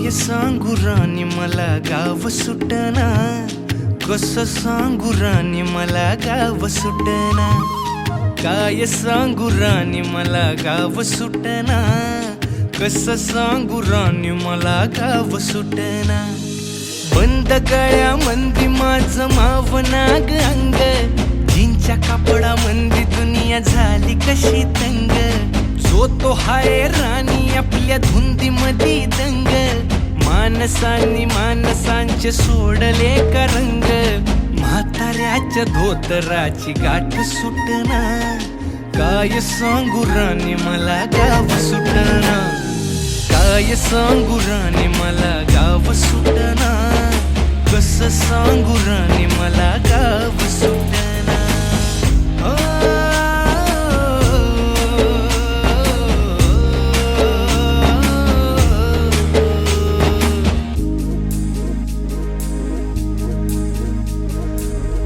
काय सांगू राणी मला गाव सुटना, कसं सांगू राणी मला गाव सुटना, काय सांगू राणी मला गाव सुटना, कसं सांगू राणी मला गाव सुटना। बंद गळ्यामंदी माझं मावनाग अंग, जीनच्या कापडामंदी दुनिया झाली कशी तंग, जो तो हाय राणी आपल्या धुंदीमधी दंग, माणसांनी माणसांचे सोडले का रंग, म्हाताऱ्याच्या धोतराची गाठ सुटना, काय सांगू राणी मला गाव सुटना, काय सांगू राणी मला गाव सुटना, कसं सांगू राणी मला गाव सुटना।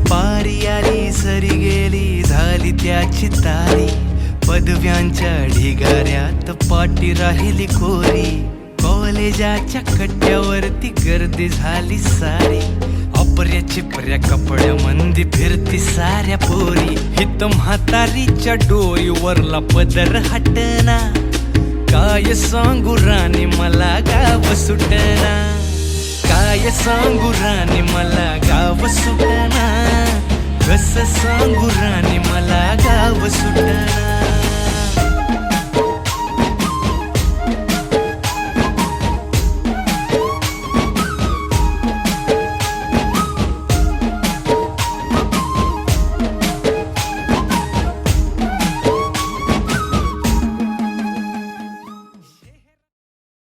पारी आली सरी गेली झाली त्याची तारी, पदव्यांच्या ढिगाऱ्यात पाठी राहिली कोरी, कॉलेजाच्या कट्ट्यावरती गर्दी झाली सारी, अपर्या चिपऱ्या कपड्यामंदी फिरती साऱ्या पोरी, हित म्हातारीच्या डोईवरला पदर हटना, काय सांगू राणी मला गाव सुटना, काय सांगू राणी मला गाव सुटना, कसं सांगू राणी मला गाव सुटना।